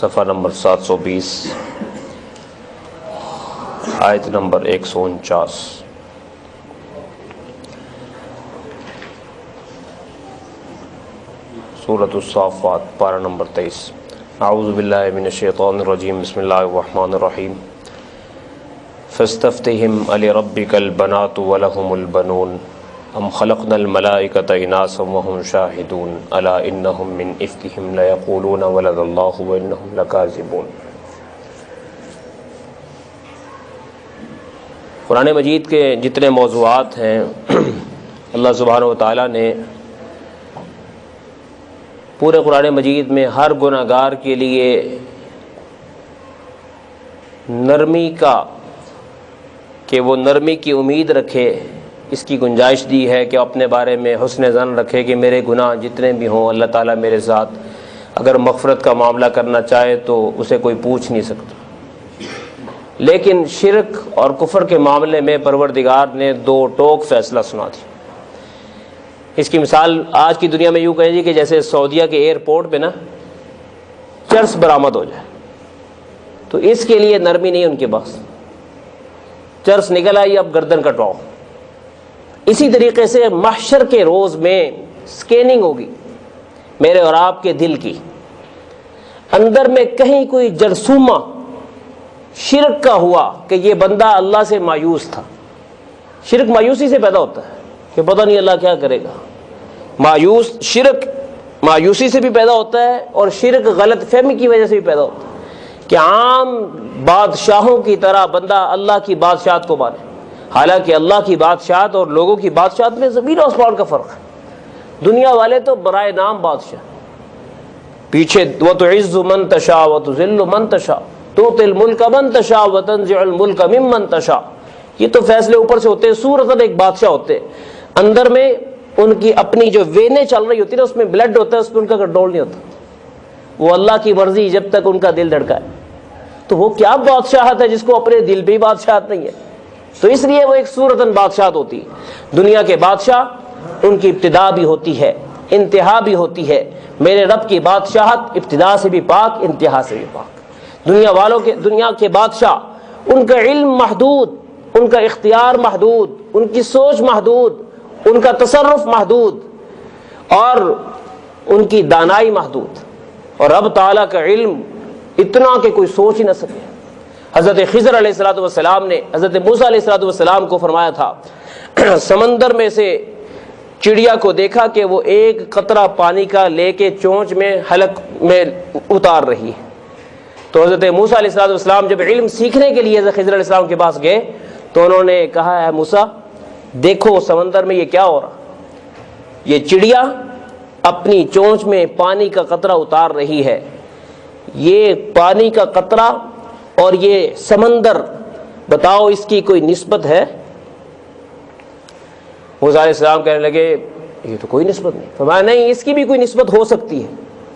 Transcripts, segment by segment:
صفحہ نمبر 720 آیت نمبر 149۔ سورۃ الصافات پارہ نمبر 23۔ اعوذ باللہ من الشیطان الرجیم، بسم اللہ الرحمن الرحیم۔ فاستفتہم لربک البنات ولہم البنون ام خلقنا الملائکۃ اناثا وہم شاہدون الا انہم من افکہم لیقولون ولد اللہ وانہم لکاذبون۔ قرآن مجید کے جتنے موضوعات ہیں اللہ سبحانہ و تعالیٰ نے پورے قرآن مجید میں ہر گناہ گار کے لیے نرمی کا، کہ وہ نرمی کی امید رکھے، اس کی گنجائش دی ہے کہ اپنے بارے میں حسن ظن رکھے کہ میرے گناہ جتنے بھی ہوں اللہ تعالیٰ میرے ساتھ اگر مغفرت کا معاملہ کرنا چاہے تو اسے کوئی پوچھ نہیں سکتا۔ لیکن شرک اور کفر کے معاملے میں پروردگار نے دو ٹوک فیصلہ سنا دی۔ اس کی مثال آج کی دنیا میں یوں کہیں جی کہ جیسے سعودیہ کے ایئرپورٹ پہ نا چرس برآمد ہو جائے، تو اس کے لیے نرمی نہیں ان کے پاس، چرس نکل آئی اب گردن کٹواؤ۔ اسی طریقے سے محشر کے روز میں سکیننگ ہوگی میرے اور آپ کے دل کی، اندر میں کہیں کوئی جرثومہ شرک کا ہوا کہ یہ بندہ اللہ سے مایوس تھا۔ شرک مایوسی سے پیدا ہوتا ہے کہ پتہ نہیں اللہ کیا کرے گا، شرک مایوسی سے بھی پیدا ہوتا ہے، اور شرک غلط فہمی کی وجہ سے بھی پیدا ہوتا ہے کہ عام بادشاہوں کی طرح بندہ اللہ کی بادشاہت کو مانے، حالانکہ اللہ کی بادشاہت اور لوگوں کی بادشاہت میں زمین و آسمان کا فرق ہے۔ دنیا والے تو برائے نام بادشاہ، پیچھے وَتُعِزُّ مَن تَشَاءُ وَتُذِلُّ مَن تَشَاءُ تُؤْتِي الْمُلْكَ مَن تَشَاءُ وَتَنزِعُ الْمُلْكَ مِمَّن تَشَاءُ۔ یہ تو فیصلے اوپر سے ہوتے ہیں، صورتاً ایک بادشاہ ہوتے ہیں، اندر میں ان کی اپنی جو وینیں چل رہی ہوتی ہے نا، اس میں بلڈ ہوتا ہے، اس پہ ان کا کنٹرول نہیں ہوتا، وہ اللہ کی مرضی جب تک ان کا دل دھڑکا ہے۔ تو وہ کیا بادشاہت ہے جس کو اپنے دل پہ ہی بادشاہت نہیں ہے؟ تو اس لیے وہ ایک صورتاً بادشاہت ہوتی ہے۔ دنیا کے بادشاہ ان کی ابتدا بھی ہوتی ہے، انتہا بھی ہوتی ہے۔ میرے رب کی بادشاہت ابتدا سے بھی پاک، انتہا سے بھی پاک۔ دنیا کے بادشاہ، ان کا علم محدود، ان کا اختیار محدود، ان کی سوچ محدود، ان کا تصرف محدود، اور ان کی دانائی محدود، اور رب تعالیٰ کا علم اتنا کہ کوئی سوچ ہی نہ سکے۔ حضرت خضر علیہ السلام نے حضرت موسیٰ علیہ السلام کو فرمایا تھا، سمندر میں سے چڑیا کو دیکھا کہ وہ ایک قطرہ پانی کا لے کے چونچ میں حلق میں اتار رہی ہے۔ تو حضرت موسیٰ علیہ السلام جب علم سیکھنے کے لیے حضرت خضر علیہ السلام کے پاس گئے تو انہوں نے کہا، اے موسیٰ دیکھو سمندر میں یہ کیا ہو رہا، یہ چڑیا اپنی چونچ میں پانی کا قطرہ اتار رہی ہے، یہ پانی کا قطرہ اور یہ سمندر، بتاؤ اس کی کوئی نسبت ہے؟ موسیٰ علیہ السلام کہنے لگے یہ تو کوئی نسبت نہیں۔ فرمایا نہیں، اس کی بھی کوئی نسبت ہو سکتی ہے،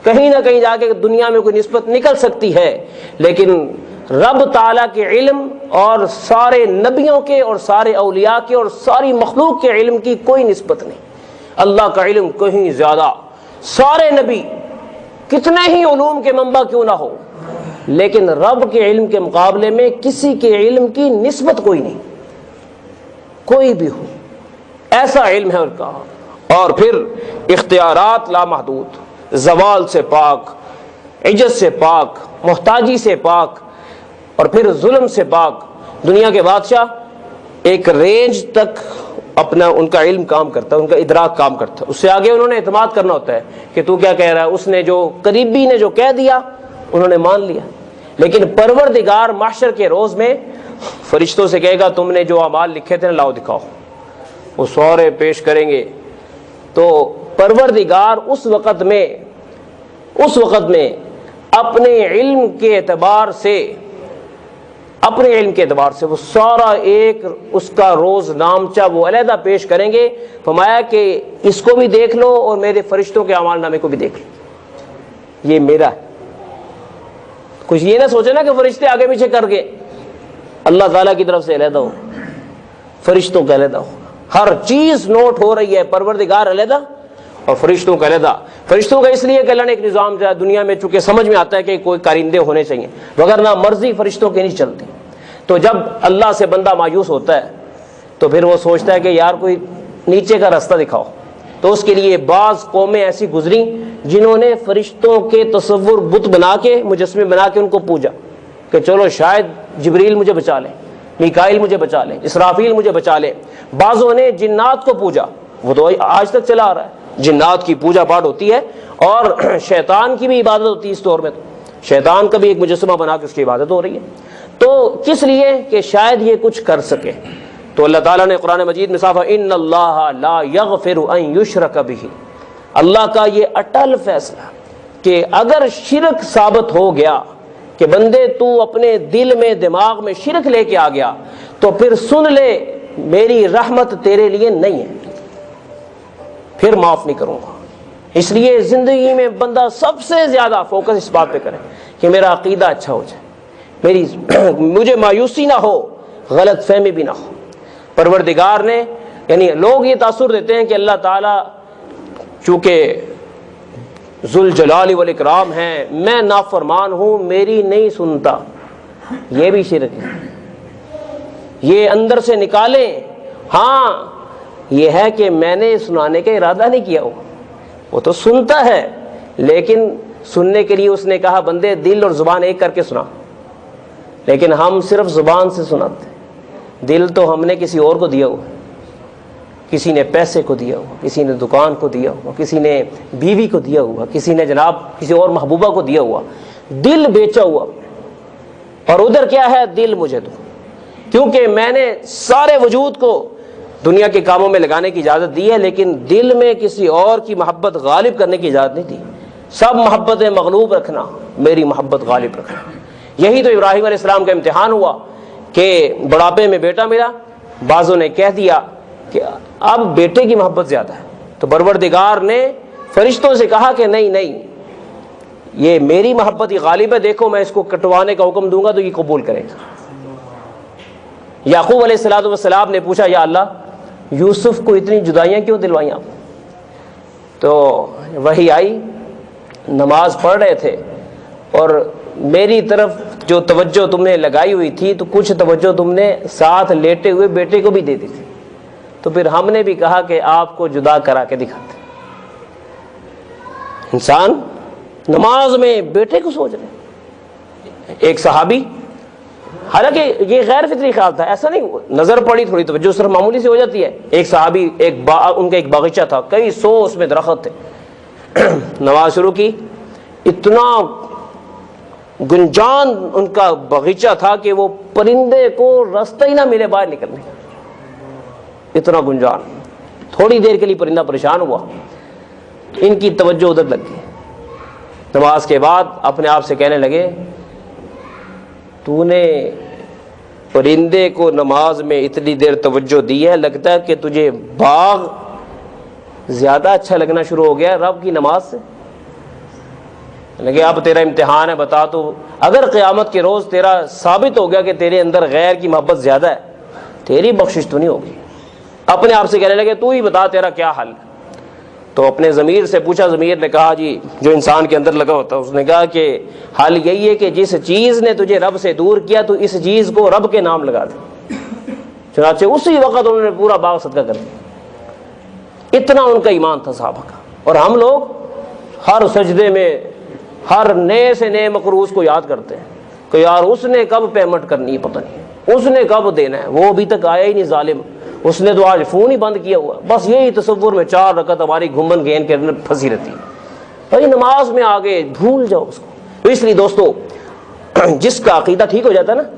کہیں نہ کہیں جا کے دنیا میں کوئی نسبت نکل سکتی ہے، لیکن رب تعالیٰ کے علم اور سارے نبیوں کے اور سارے اولیاء کے اور ساری مخلوق کے علم کی کوئی نسبت نہیں۔ اللہ کا علم کہیں زیادہ، سارے نبی کتنے ہی علوم کے منبع کیوں نہ ہو، لیکن رب کے علم کے مقابلے میں کسی کے علم کی نسبت کوئی نہیں، کوئی بھی ہو، ایسا علم ہے ان کا۔ اور پھر اختیارات لامحدود، زوال سے پاک، عجز سے پاک، محتاجی سے پاک، اور پھر ظلم سے پاک۔ دنیا کے بادشاہ ایک رینج تک اپنا ان کا علم کام کرتا ہے، ان کا ادراک کام کرتا ہے، اس سے آگے انہوں نے اعتماد کرنا ہوتا ہے کہ تو کیا کہہ رہا ہے، اس نے جو قریبی نے جو کہہ دیا انہوں نے مان لیا۔ لیکن پروردگار محشر کے روز میں فرشتوں سے کہے گا تم نے جو اعمال لکھے تھے لاؤ دکھاؤ، وہ سورے پیش کریں گے۔ تو پروردگار اس وقت میں اپنے علم کے اعتبار سے وہ سارا ایک اس کا روز نامچہ وہ علیحدہ پیش کریں گے۔ فرمایا کہ اس کو بھی دیکھ لو اور میرے فرشتوں کے اعمال نامے کو بھی دیکھ لو، یہ میرا ہے۔ کچھ یہ نہ سوچے نا کہ فرشتے آگے پیچھے کر کے، اللہ تعالیٰ کی طرف سے علیحدہ ہو، فرشتوں کا علیحدہ ہو، ہر چیز نوٹ ہو رہی ہے، پروردگار علیحدہ اور فرشتوں کا علیحدہ. فرشتوں کا اس لیے کہ اللہ نے ایک نظام دنیا میں چونکہ سمجھ میں آتا ہے کہ کوئی کارندے ہونے چاہیے، وگرنہ مرضی فرشتوں کی نہیں چلتی. تو جب اللہ سے بندہ مایوس ہوتا ہے تو پھر وہ سوچتا ہے کہ یار کوئی نیچے کا راستہ دکھاؤ. تو اس کے لیے بعض قومیں ایسی گزری جنہوں نے فرشتوں کے تصور بت بنا کے، مجسمے بنا کے ان کو پوجا کہ چلو شاید جبریل مجھے بچا لیں، میکائیل مجھے بچا لیں، اسرافیل مجھے بچا لیں. بعضوں نے جنات کو پوجا، وہ تو آج تک چلا آ رہا ہے. جنات کی پوجا پاٹ ہوتی ہے اور شیطان کی بھی عبادت ہوتی ہے. اس دور میں تو شیطان کا بھی ایک مجسمہ بنا کے اس کی عبادت ہو رہی ہے. تو کس لیے؟ کہ شاید یہ کچھ کر سکے. تو اللہ تعالیٰ نے قرآن مجید میں صاف ان اللہ لا یغفر ان یشرک بہ، اللہ کا یہ اٹل فیصلہ کہ اگر شرک ثابت ہو گیا کہ بندے تو اپنے دل میں دماغ میں شرک لے کے آ گیا تو پھر سن لے میری رحمت تیرے لیے نہیں ہے، پھر معاف نہیں کروں گا. اس لیے زندگی میں بندہ سب سے زیادہ فوکس اس بات پہ کرے کہ میرا عقیدہ اچھا ہو جائے، مجھے مایوسی نہ ہو، غلط فہمی بھی نہ ہو. پروردگار نے یعنی لوگ یہ تاثر دیتے ہیں کہ اللہ تعالیٰ چونکہ ذوالجلال والاکرام ہیں، میں نافرمان ہوں، میری نہیں سنتا. یہ بھی شرک ہے، یہ اندر سے نکالیں. ہاں یہ ہے کہ میں نے سنانے کا ارادہ نہیں کیا، وہ تو سنتا ہے لیکن سننے کے لیے اس نے کہا بندے دل اور زبان ایک کر کے سنا. لیکن ہم صرف زبان سے سناتے، دل تو ہم نے کسی اور کو دیا ہوا، کسی نے پیسے کو دیا ہوا، کسی نے دکان کو دیا ہوا، کسی نے بیوی کو دیا ہوا، کسی نے جناب کسی اور محبوبہ کو دیا ہوا. دل بیچا ہوا. اور ادھر کیا ہے؟ دل مجھے دو، کیونکہ میں نے سارے وجود کو دنیا کے کاموں میں لگانے کی اجازت دی ہے لیکن دل میں کسی اور کی محبت غالب کرنے کی اجازت نہیں دی. سب محبتیں مغلوب رکھنا، میری محبت غالب رکھنا. یہی تو ابراہیم علیہ السلام کا امتحان ہوا کہ بڑھاپے میں بیٹا ملا، بعضوں نے کہہ دیا کہ اب بیٹے کی محبت زیادہ ہے. تو پروردگار نے فرشتوں سے کہا کہ نہیں نہیں، یہ میری محبت ہی غالب ہے، دیکھو میں اس کو کٹوانے کا حکم دوں گا تو یہ قبول کرے گا. یعقوب علیہ السلام نے پوچھا یا اللہ یوسف کو اتنی جدائیاں کیوں دلوائیں آپ؟ تو وحی آئی، نماز پڑھ رہے تھے اور میری طرف جو توجہ تم نے لگائی ہوئی تھی تو کچھ توجہ تم نے ساتھ لیٹے ہوئے بیٹے کو بھی دے دی تھی. تو پھر ہم نے بھی کہا کہ آپ کو جدا کرا کے دکھاتے. انسان نماز میں بیٹے کو سوچ رہے. ایک صحابی، حالانکہ یہ غیر فطری خیال تھا، ایسا نہیں، نظر پڑی تھوڑی توجہ صرف معمولی سے ہو جاتی ہے. ایک صحابی ان کا ایک باغیچہ تھا، کئی 100 اس میں درخت تھے. نماز شروع کی، اتنا گنجان ان کا باغیچہ تھا کہ وہ پرندے کو راستہ ہی نہ ملے باہر نکلنے، اتنا گنجان. تھوڑی دیر کے لیے پرندہ پریشان ہوا، ان کی توجہ ادھر لگ گئی. نماز کے بعد اپنے آپ سے کہنے لگے تو نے پرندے کو نماز میں اتنی دیر توجہ دی ہے، لگتا ہے کہ تجھے باغ زیادہ اچھا لگنا شروع ہو گیا رب کی نماز سے. لگے اب تیرا امتحان ہے، بتا تو اگر قیامت کے روز تیرا ثابت ہو گیا کہ تیرے اندر غیر کی محبت زیادہ ہے، تیری بخشش تو نہیں ہوگی. اپنے آپ سے کہنے لگے تو ہی بتا تیرا کیا حل. تو اپنے ضمیر سے پوچھا، ضمیر نے کہا جی جو انسان کے اندر لگا ہوتا ہے، اس نے کہا کہ حل یہی ہے کہ جس چیز نے تجھے رب سے دور کیا تو اس چیز کو رب کے نام لگا دے. چنانچہ اسی وقت انہوں نے پورا باغ صدقہ کر دیا. اتنا ان کا ایمان تھا صحابہ کا. اور ہم لوگ ہر سجدے میں ہر نئے سے نئے مقروض کو یاد کرتے ہیں کہ یار اس نے کب پیمنٹ کرنی ہے، پتہ نہیں اس نے کب دینا ہے، وہ ابھی تک آیا ہی نہیں ظالم، اس نے تو آج فون ہی بند کیا ہوا. بس یہی تصور میں 4 رکعت ہماری گھومن گین کے اندر پھنسی رہتی ہے. بھائی نماز میں آگے بھول جاؤ اس کو. تو اس لیے دوستو جس کا عقیدہ ٹھیک ہو جاتا ہے نا،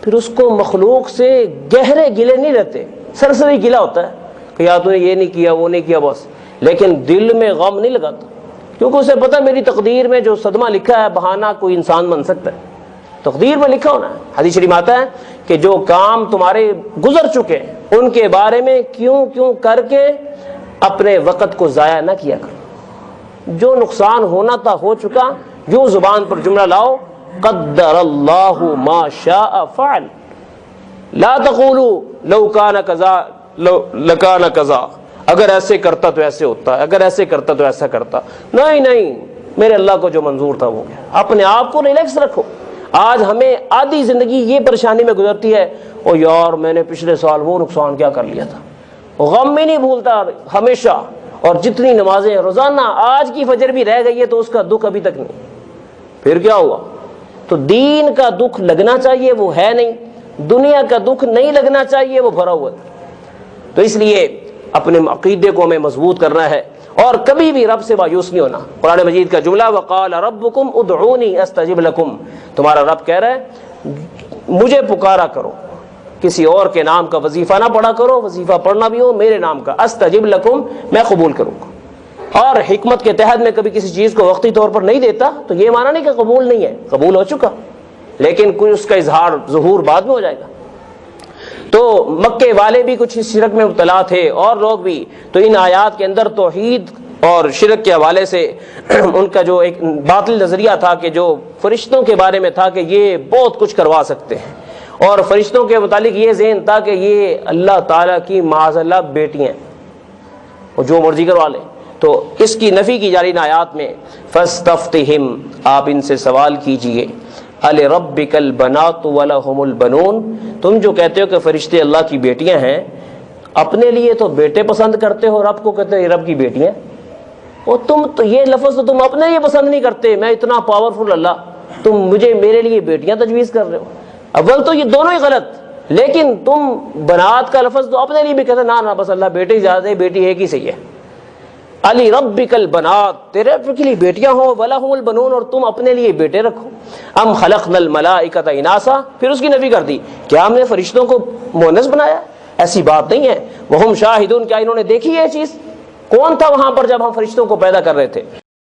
پھر اس کو مخلوق سے گہرے گلے نہیں رہتے، سرسری گلا ہوتا ہے کہ یار تو نے یہ نہیں کیا وہ نہیں کیا بس، لیکن دل میں غم نہیں لگاتا، کیونکہ اسے پتہ میری تقدیر میں جو صدمہ لکھا ہے بہانہ کوئی انسان بن سکتا ہے، تقدیر میں لکھا ہونا ہے. حدیث شریف آتا ہے کہ جو کام تمہارے گزر چکے ہیں ان کے بارے میں کیوں کر کے اپنے وقت کو ضائع نہ کیا کرو. جو نقصان ہونا تھا ہو چکا. یوں زبان پر جملہ لاؤ، قدر اللہ ما شاء فعل، لا تقولوا لو کان کذا لو لکان کذا. اگر ایسے کرتا تو ایسے ہوتا، اگر ایسے کرتا تو ایسا کرتا. نہیں نہیں، میرے اللہ کو جو منظور تھا وہ گیا. اپنے آپ کو ریلیکس رکھو. آج ہمیں آدھی زندگی یہ پریشانی میں گزرتی ہے، او یار میں نے پچھلے سال وہ نقصان کیا کر لیا تھا. غم ہی نہیں بھولتا ہمیشہ. اور جتنی نمازیں روزانہ، آج کی فجر بھی رہ گئی ہے تو اس کا دکھ ابھی تک نہیں. پھر کیا ہوا؟ تو دین کا دکھ لگنا چاہیے، وہ ہے نہیں. دنیا کا دکھ نہیں لگنا چاہیے، وہ بھرا ہوا ہے. تو اس لیے اپنے عقیدے کو ہمیں مضبوط کرنا ہے اور کبھی بھی رب سے مایوس نہیں ہونا. قرآن مجید کا جملہ وقال ربکم ادعونی استجب لکم، تمہارا رب کہہ رہا ہے مجھے پکارا کرو، کسی اور کے نام کا وظیفہ نہ پڑھا کرو، وظیفہ پڑھنا بھی ہو میرے نام کا، استجب لکم، میں قبول کروں گا. اور حکمت کے تحت میں کبھی کسی چیز کو وقتی طور پر نہیں دیتا تو یہ معنی نہیں کہ قبول نہیں ہے، قبول ہو چکا، لیکن کوئی اس کا اظہار ظہور بعد میں ہو جائے گا. تو مکے والے بھی کچھ اس شرک میں مبتلا تھے اور لوگ بھی. تو ان آیات کے اندر توحید اور شرک کے حوالے سے ان کا جو ایک باطل نظریہ تھا کہ جو فرشتوں کے بارے میں تھا کہ یہ بہت کچھ کروا سکتے ہیں، اور فرشتوں کے متعلق یہ ذہن تھا کہ یہ اللہ تعالیٰ کی معاذ اللہ بیٹیاں ہیں، وہ جو مرضی کروا لیں. تو اس کی نفی کی جا رہی آیات میں فاستفتہم، آپ ان سے سوال کیجئے، الربک البنات ولہم البنون، تم جو کہتے ہو کہ فرشتے اللہ کی بیٹیاں ہیں، اپنے لیے تو بیٹے پسند کرتے ہو، رب کو کہتے ہو یہ رب کی بیٹیاں. اور تم تو یہ لفظ تو تم اپنے لیے پسند نہیں کرتے، میں اتنا پاورفل اللہ، تم مجھے میرے لیے بیٹیاں تجویز کر رہے ہو. اول تو یہ دونوں ہی غلط، لیکن تم بنات کا لفظ تو اپنے لیے بھی کہتے نہ بس اللہ بیٹی زیادہ ہے، بیٹی ایک ہی صحیح ہے. علی ربک البنات، تیرے رب کے لیے بیٹیاں ہوں، ولہم البنون، اور تم اپنے لیے بیٹے رکھو. ام خلقنا الملائکۃ اناسا، پھر اس کی نفی کر دی، کیا ہم نے فرشتوں کو مؤنث بنایا؟ ایسی بات نہیں ہے. وہم شاہدون، کیا انہوں نے دیکھی یہ چیز؟ کون تھا وہاں پر جب ہم فرشتوں کو پیدا کر رہے تھے؟